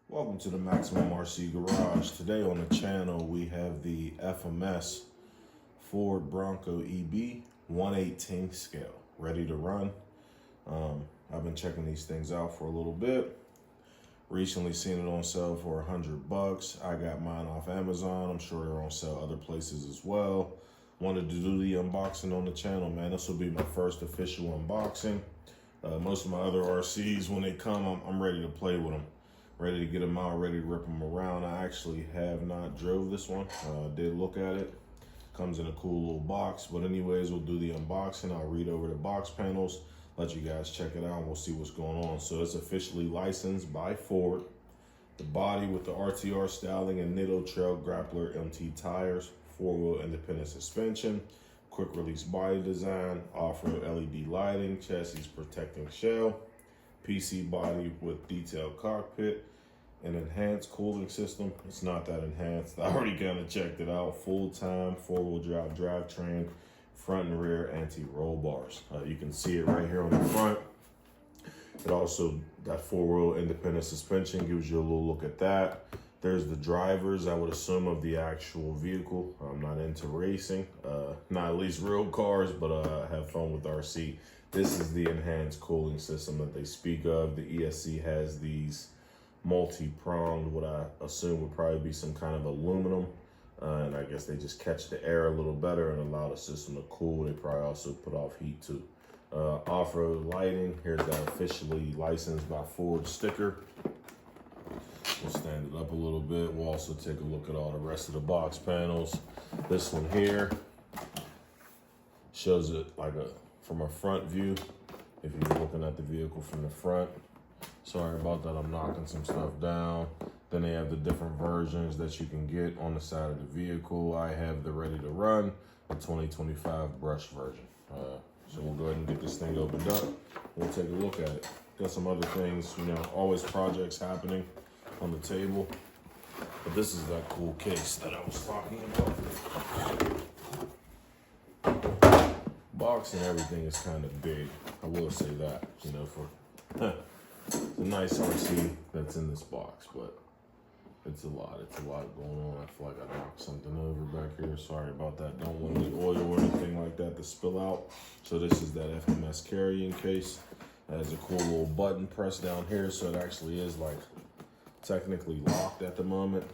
Welcome to the Maximum RC Garage. Today on the channel we have the FMS Ford Bronco EB 1/18 scale ready to run. I've been checking these things out for a little bit. Recently seen it on sale for $100. I got mine off Amazon. I'm sure they're on sale other places as well. Wanted to do the unboxing on the channel, man. This will be my first official unboxing. Most of my other RCs, when they come, I'm ready to play with them. Ready to get them out, ready to rip them around. I actually have not drove this one. Did look at it. Comes in a cool little box. But anyways, we'll do the unboxing. I'll read over the box panels, let you guys check it out, and we'll see what's going on. So it's officially licensed by Ford. The body with the RTR styling and Nitto Trail Grappler MT tires, 4-wheel independent suspension, quick release body design, off-road LED lighting, chassis protecting shell, PC body with detailed cockpit, an enhanced cooling system. It's not that enhanced. I already kind of checked it out. Full-time 4-wheel drive drivetrain, front and rear anti-roll bars. You can see it right here on the front. It also, that 4-wheel independent suspension gives you a little look at that. There's the drivers, I would assume, of the actual vehicle. I'm not into racing, not at least real cars, but I have fun with RC. This is the enhanced cooling system that they speak of. The ESC has these multi-pronged, what I assume would probably be some kind of aluminum. And I guess they just catch the air a little better and allow the system to cool. They probably also put off heat too. Off-road lighting, here's that officially licensed by Ford sticker. We'll stand it up a little bit. We'll also take a look at all the rest of the box panels. This one here shows it like from a front view, if you're looking at the vehicle from the front. Sorry about that, I'm knocking some stuff down. Then they have the different versions that you can get on the side of the vehicle. I have the ready to run, the 2025 brush version. So we'll go ahead and get this thing opened up. We'll take a look at it. Got some other things, always projects happening on the table. But this is that cool case that I was talking about. Box and everything is kind of big. I will say that, for it's a nice RC that's in this box, but it's a lot going on. I feel like I knocked something over back here. Sorry about that. Don't want any oil or anything like that to spill out. So this is that FMS carrying case. It has a cool little button press down here, so it actually is like technically locked at the moment.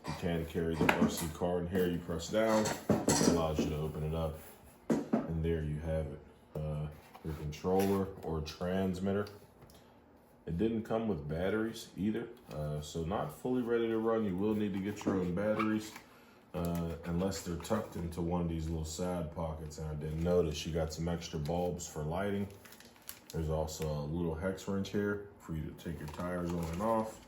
You can carry the RC car in here. You press down, it allows you to open it up, and there you have it. Your controller or transmitter. It didn't come with batteries either, so not fully ready to run. You will need to get your own batteries, unless they're tucked into one of these little side pockets. And I didn't notice you got some extra bulbs for lighting. There's also a little hex wrench here for you to take your tires on and off.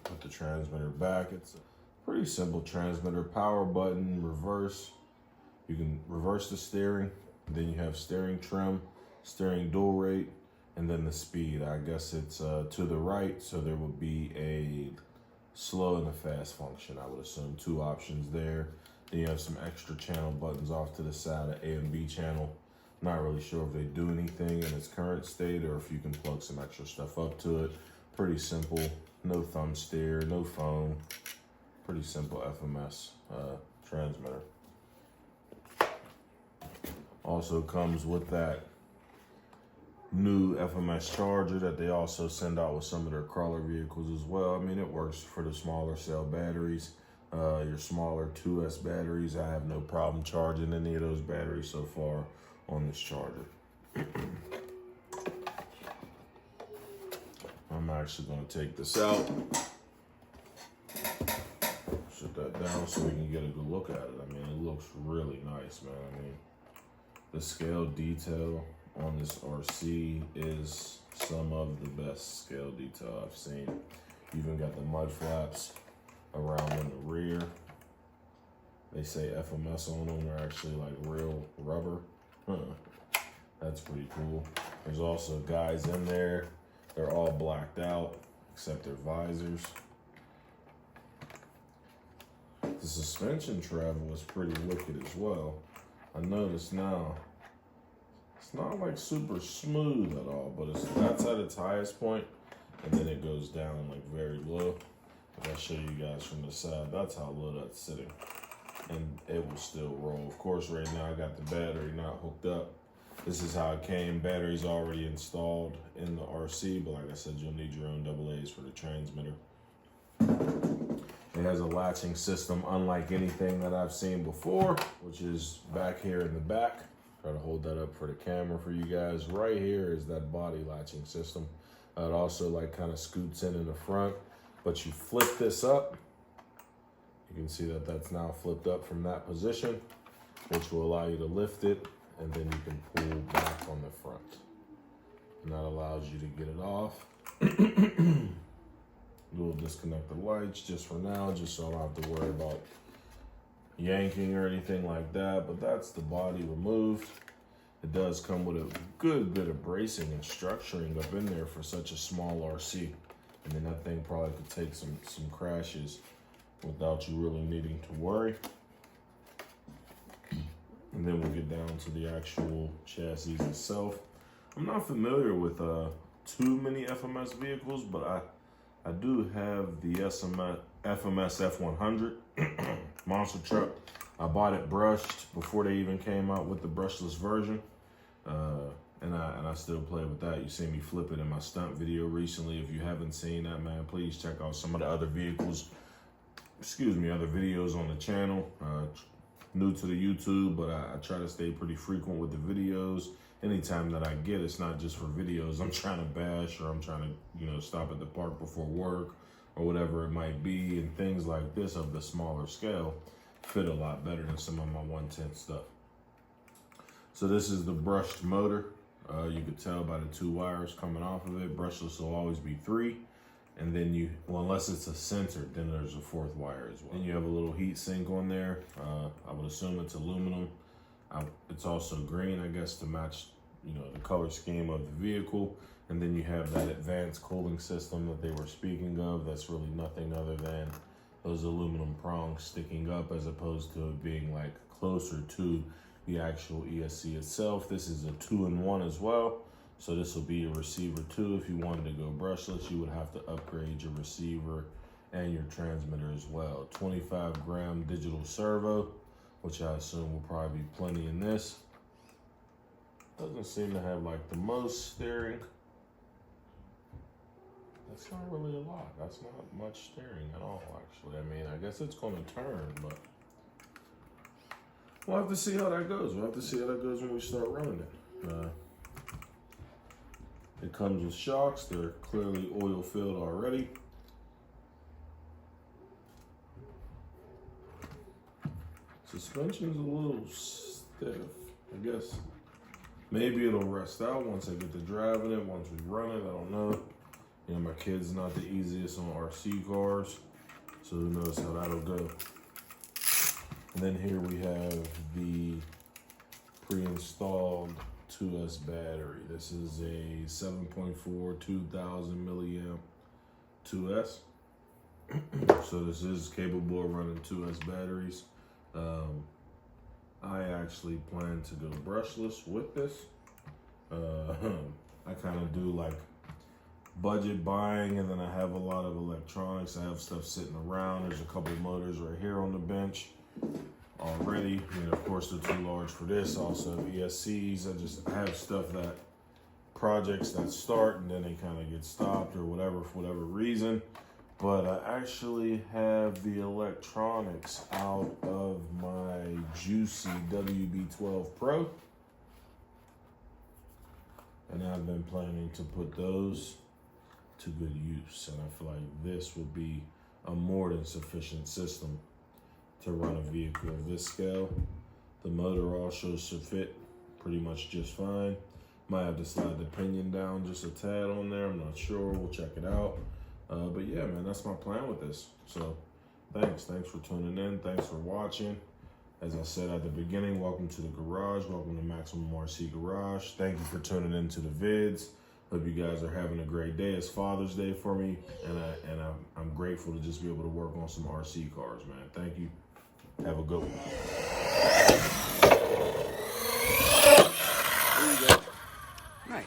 Put the transmitter back. It's a pretty simple transmitter. Power button, reverse. You can reverse the steering. Then you have steering trim, steering dual rate, and then the speed. I guess it's to the right, so there would be a slow and a fast function, I would assume. 2 options there. Then you have some extra channel buttons off to the side, of A and B channel. Not really sure if they do anything in its current state or if you can plug some extra stuff up to it. Pretty simple. No thumb steer, no phone. Pretty simple FMS transmitter. Also comes with that new FMS charger that they also send out with some of their crawler vehicles as well. I mean, it works for the smaller cell batteries, your smaller 2S batteries. I have no problem charging any of those batteries so far on this charger. I'm actually going to take this out, shut that down so we can get a good look at it. I mean, it looks really nice, man. I mean, the scale detail on this RC is some of the best scale detail I've seen. You even got the mud flaps around in the rear. They say FMS on them. They're actually like real rubber. That's pretty cool. There's also guys in there. They're all blacked out except their visors. The suspension travel is pretty wicked as well. I notice now it's not like super smooth at all, but that's at its highest point. and then it goes down like very low. If I show you guys from the side, that's how low that's sitting. And it will still roll. Of course, right now I got the battery not hooked up. This is how it came. Battery's already installed in the RC, but like I said, you'll need your own AA's for the transmitter. It has a latching system unlike anything that I've seen before, which is back here in the back. Try to hold that up for the camera for you guys. Right here is that body latching system. It also like kind of scoots in the front, but you flip this up. You can see that that's now flipped up from that position, which will allow you to lift it, and then you can pull back on the front. And that allows you to get it off. We'll disconnect the lights just for now, just so I don't have to worry about yanking or anything like that. But that's the body removed. It does come with a good bit of bracing and structuring up in there for such a small RC. And then that thing probably could take some crashes without you really needing to worry. And then we'll get down to the actual chassis itself. I'm not familiar with too many FMS vehicles, but I do have the FMS F100 monster truck. I bought it brushed before they even came out with the brushless version. And I still play with that. You see me flip it in my stunt video recently. If you haven't seen that, man, please check out some of the other vehicles. Other videos on the channel. New to the YouTube, but I try to stay pretty frequent with the videos. Anytime that I get, it's not just for videos I'm trying to bash, or I'm trying to, stop at the park before work, or whatever it might be. And things like this of the smaller scale fit a lot better than some of my 1/10 stuff. So this is the brushed motor. You could tell by the 2 wires coming off of it. Brushless will always be 3. And then unless it's a centered, then there's a 4th wire as well. Then you have a little heat sink on there. I would assume it's aluminum. It's also green, I guess, to match, the color scheme of the vehicle. And then you have that advanced cooling system that they were speaking of. That's really nothing other than those aluminum prongs sticking up, as opposed to it being like closer to the actual ESC itself. This is a 2-in-1 as well. So this will be a receiver too. If you wanted to go brushless, you would have to upgrade your receiver and your transmitter as well. 25-gram digital servo, which I assume will probably be plenty in this. Doesn't seem to have like the most steering. That's not really a lot. That's not much steering at all, actually. I mean, I guess it's going to turn, but we'll have to see how that goes. We'll have to see how that goes when we start running it. It comes with shocks. They're clearly oil filled already. Suspension's a little stiff. I guess maybe it'll rest out once I get to driving it, once we run it. I don't know. My kid's not the easiest on RC cars, so who knows how that'll go. And then here we have the pre-installed 2S battery. This is a 7.4 2000 milliamp 2S. So this is capable of running 2S batteries. I actually plan to go brushless with this. I kind of do like budget buying, and then I have a lot of electronics. I have stuff sitting around. There's a couple of motors right here on the bench already. Of course, they're too large for this. Also ESCs. I have stuff projects that start and then they kind of get stopped or whatever for whatever reason. But I actually have the electronics out of my Juicy WB12 Pro. And I've been planning to put those to good use. And I feel like this will be a more than sufficient system to run a vehicle of this scale. The motor also should fit pretty much just fine. Might have to slide the pinion down just a tad on there. I'm not sure. We'll check it out. But yeah, man, that's my plan with this. So thanks for tuning in. Thanks for watching. As I said at the beginning, welcome to the garage. Welcome to Maximum RC Garage. Thank you for tuning into the vids. Hope you guys are having a great day. It's Father's Day for me, and I'm grateful to just be able to work on some RC cars, man. Thank you. Have a good one. There you go. Nice.